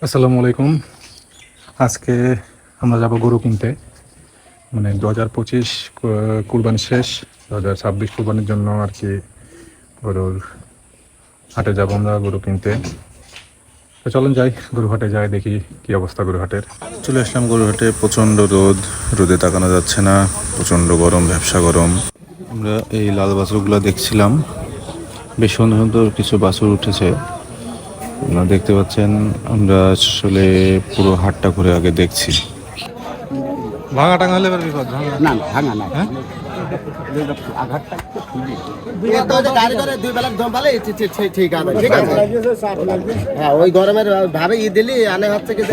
আসসালামু আলাইকুম। আজকে আমরা যাব গরু কিনতে, মানে 2025 কুরবানি শেষ, 2026 কুরবানির জন্য আর কি গরুর হাটে যাব আমরা গরু কিনতে। তো চলেন যাই, গরু হাটে যাই, দেখি কি অবস্থা গরু হাটের। চলে আসলাম গরুহাটে। প্রচণ্ড রোদে তাকানো যাচ্ছে না, প্রচণ্ড গরম, ব্যবসা গরম। আমরা এই লাল বাছুরগুলো দেখছিলাম, বেশ সুন্দর সুন্দর কিছু বাছুর উঠেছে আপনারা দেখতে পাচ্ছেন। আমরা আসলে পুরো হাটটা ঘুরে আগে দেখছি। ভাঙা টাঙা হলে এবার বিপদ। ভাঙা না না ভাঙা না হ্যাঁ, আঘাতটা একটু খুবই গাড়ি করে দুই বেলা দম পালে ঠিক আছে, ঠিক আছে। হ্যাঁ, ওই গরমের ভাবে ই দিলি আনে হচ্ছে কি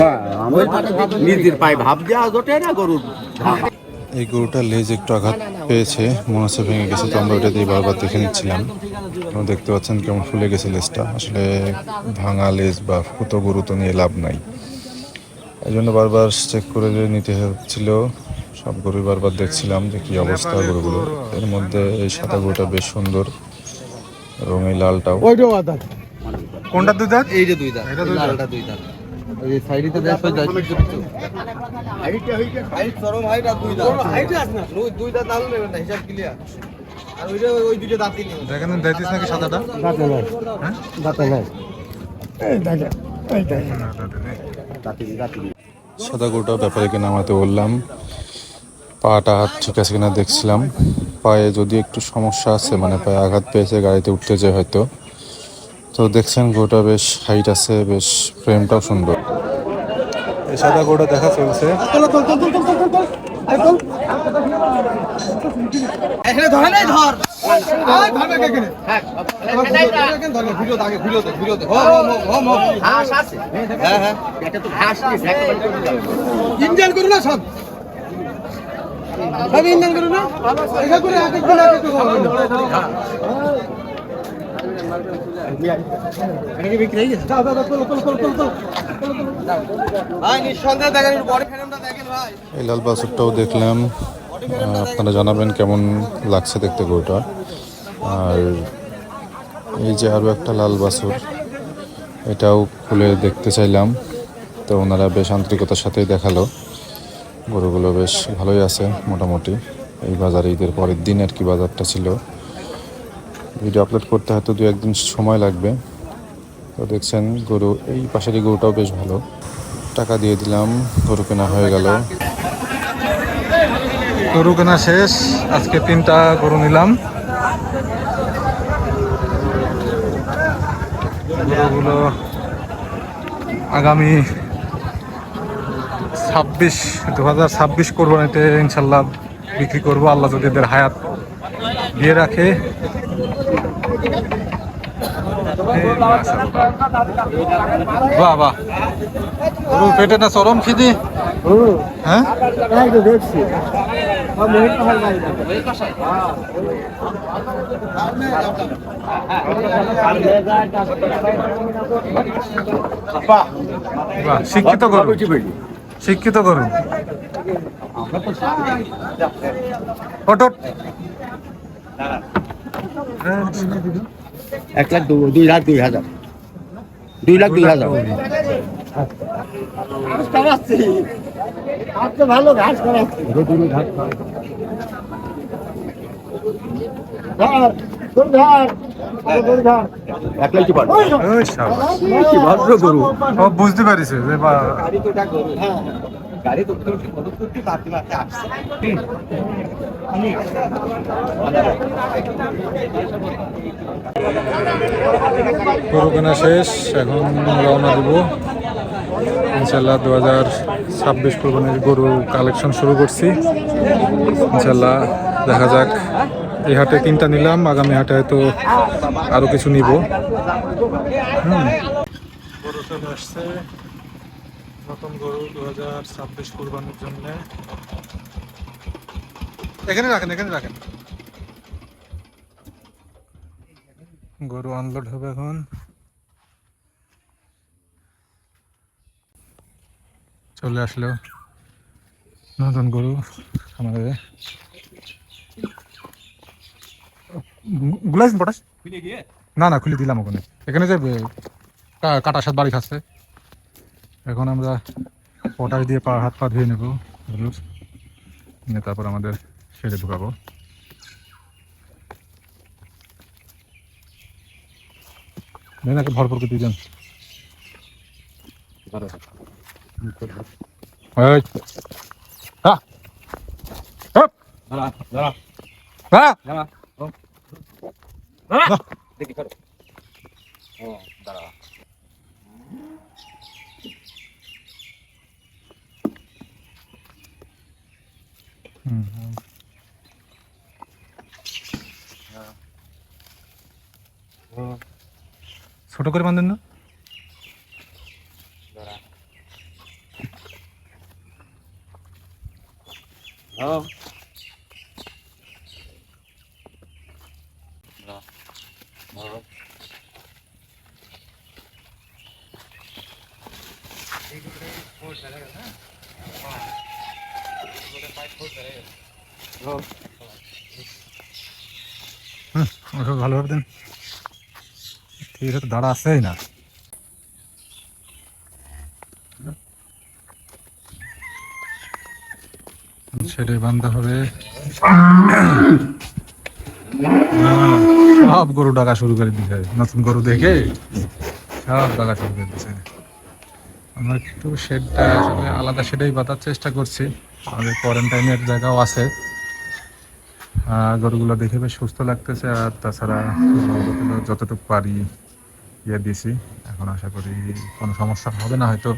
নিজের পায়ে ভাব দেওয়া জোটে না গরুর। এই গরুটার লেজ একটু আঘাত পেয়েছে, মনে হচ্ছে ভেঙে গেছে, তো আমরা ওটা দিয়ে বারবার দেখে নিচ্ছিলাম। আপনারা দেখতে পাচ্ছেন কেমন ফুলে গেছে লেজটা। আসলে ভাঙা লেজ বা ফুটো গরু তো নিয়ে লাভ নাই, এই জন্য বারবার চেক করে নিতে হচ্ছিল। সব গরু বারবার দেখছিলাম যে কি অবস্থা গরুগুলো। এর মধ্যে এই সাদা গরুটা বেশ সুন্দর এবং এই লালটাও। কোনটা দুই দাঁত? এই যে দুই দাঁত, এটা দুই দাঁত। লালটা দুই দাঁত। ওই যে সাইডে দেখ ওই দাঁত কিছু কিছু হাইট চরম হাইট আর দুই দাঁত হাইট আছে না, ওই দুই দাঁত আলু নেবেন না, হিসাব ক্লিয়ার। আর ওইটা ওই দুটো দাঁতই নেই, দেখেন দেখতিস নাকি সাদাটা? দাঁতে নাই, হ্যাঁ, দাঁতে নাই, এই দেখেন এই দেখেন দাঁতে দাঁতে। সাদা গরুটাও ব্যাপারীকে নামাতে বললাম। পাটা হাত ঠিক আছে কিনা দেখছিলাম। পায়ে যদি একটু সমস্যা আছে, মানে পায়ে আঘাত পেয়েছে, গাড়িতে উঠতে যায় হয়তো। তো দেখছেন গরুটা বেশ হাইট আছে, বেশ ফ্রেমটাও সুন্দর। এই সাদা গরুটা দেখা চলছে। এখানে ধরে নাই, ধর ঘাস আছে। হ্যাঁ হ্যাঁ, এটা তো ঘাস ইন্ডিয়ান করু না, সব সব ইন্ডিয়ান করু না, এটা করে এক একদিন এক একটু বিক্রি হয়ে গেছে। ভাই নিঃসন্দেহে দেখেন, বডি ফ্রেমটা দেখেন ভাই। এই লাল বাছুরটাও দেখলাম। আপনারা জানাবেন কেমন লাগছে দেখতে গরুটা। আর এই যে আরও একটা লাল বাছুর, এটাও খুলে দেখতে চাইলাম, তো ওনারা বেশ আন্তরিকতার সাথেই দেখালো। গরুগুলো বেশ ভালোই আছে মোটামুটি। এই বাজারে ঈদের পরের দিন আর কি বাজারটা ছিল। ভিডিও আপলোড করতে হয়তো 2-1 দিন সময় লাগবে। তো দেখছেন গরু, এই পাশেরই গরুটাও বেশ ভালো। টাকা দিয়ে দিলাম, গরু কেনা হয়ে গেল। গরু কেনা শেষ, আজকে 3টা গরু নিলাম। গরুগুলো আগামী 2026 কোরবানিতে ইনশাল্লাহ বিক্রি করবো, আল্লাহ যদি এদের হায়াত দিয়ে রাখে। বাহ বাহ, গরু পেটে না চরম খিদি। হ্যাঁ, দেখছি বাহ, শিক্ষিত গরু, শিক্ষিত গরু। ফটো 1,02,000 2,02,000 ভালো ঘাস করাচ্ছি। ভদ্র গরু, ও বুঝতে পারিস যে গাড়ি তো তাড়তে আসছে। গরু কেনা শেষ, এখন রওনা দিব ইনশাল্লাহ। 2026 কোরবানির গরু কালেকশন শুরু করছি ইনশাল্লাহ। দেখা যাক, এই হাটে 3টা নিলাম, আগামী হাটে হয়তো আরো কিছু নিব। গরু চলে আসছে, নতুন গরু 2026 কোরবানির জন্য। এখানে রাখেন, এখানে রাখেন। গরু আনলোড হবে এখন। চলে আসলো নতুন গরু আমাদের। গুলাইছেন পটাশ? না না, খুলে দিলাম ওখানে। এখানে যে কাটার সাথে বাড়ি খাচ্ছে। এখন আমরা পটাশ দিয়ে হাত পা ধুয়ে নেবো গরুর, নিয়ে তারপর আমাদের শেডে ঢুকাবো। নাকি ভরপুর করে দিয়েছেন। ছোট করে বাঁধেন না। ভালোভাবে দেন, ঠিক আছে, দাঁড়া আসছেই না। ছেড়ে বান্ধা হবে। সব গরু ডাকা শুরু করে দিচ্ছে, নতুন গরু দেখে সব ডাকা শুরু করে দিচ্ছে। আমরা একটু শেডটা আসলে আলাদা শেডেই বাঁধার চেষ্টা করছি, আমাদের কোয়ারেন্টাইনের জায়গাও আছে। গরুগুলো দেখে বেশ সুস্থ লাগতেছে, আর তাছাড়া যতটুকু পারি ইয়ে দিছি। এখন আশা করি কোনো সমস্যা হবে না হয়তো।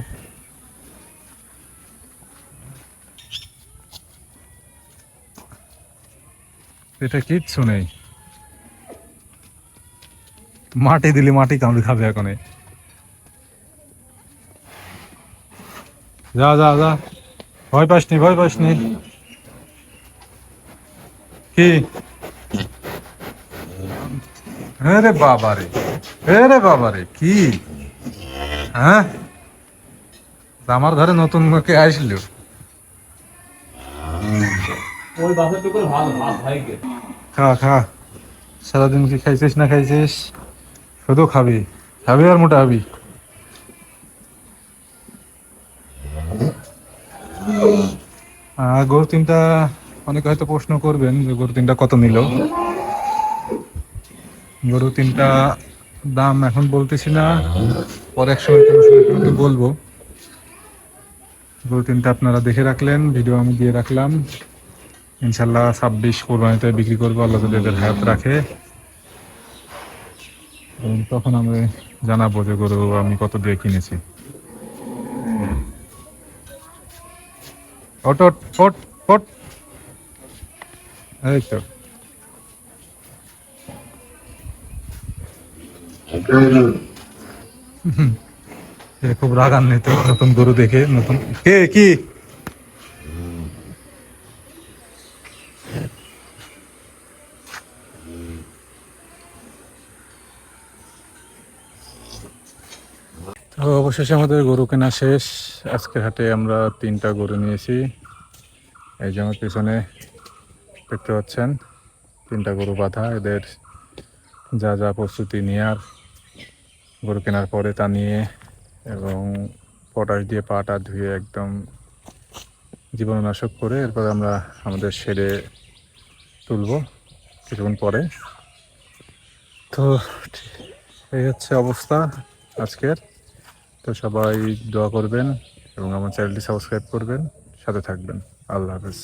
এটা কিচ্ছু নেই, মাটি দিলে মাটি কামড়ে খাবে এখন। যা যা যা, ভয় পাসনি, ভয় পাসনি। কি রে বাবা রে, রে বাবা রে, কি হ্যাঁ, আমার ঘরে নতুন কে আসলো। খা খা, সারাদিন কি খাইছিস না খাইছিস, শুধু খাবি, খাবি আর মোটা হবি। গরু তিনটা, অনেকে হয়তো প্রশ্ন করবেন যে গরু তিনটা কত নিল। গরু তিনটা দাম এখন বলতেছি না, পরে এক সময় কিন্তু বলবো। গরু তিনটা আপনারা দেখে রাখলেন, ভিডিও আমি দিয়ে রাখলাম। ইনশাল্লাহ 26 কোরবানিতে বিক্রি করবো, আল্লাহ যদি এদের হায়াত রাখে। তখন আমি জানাবো যে গরু আমি কত দিয়ে কিনেছি। ওট ওট ওট ওট, এই তো খুব রাগান্বিত নতুন গরু দেখে। নতুন কে কি তো অবশেষে আমাদের গরু কেনা শেষ। আজকের হাটে আমরা 3টা গরু নিয়েছি। এই যে আমার পিছনে দেখতে পাচ্ছেন 3টা গরু বাঁধা। এদের যা যা প্রস্তুতি নেওয়ার গরু কেনার পরে তা নিয়ে, এবং পটাশ দিয়ে পাটা ধুয়ে একদম জীবাণুনাশক করে এরপর আমরা আমাদের শেডে তুলব কিছুক্ষণ পরে। তো এই হচ্ছে অবস্থা আজকের। তো সবাই দোয়া করবেন এবং আমার চ্যানেলটি সাবস্ক্রাইব করবেন, সাথে থাকবেন। আল্লাহ হাফেজ।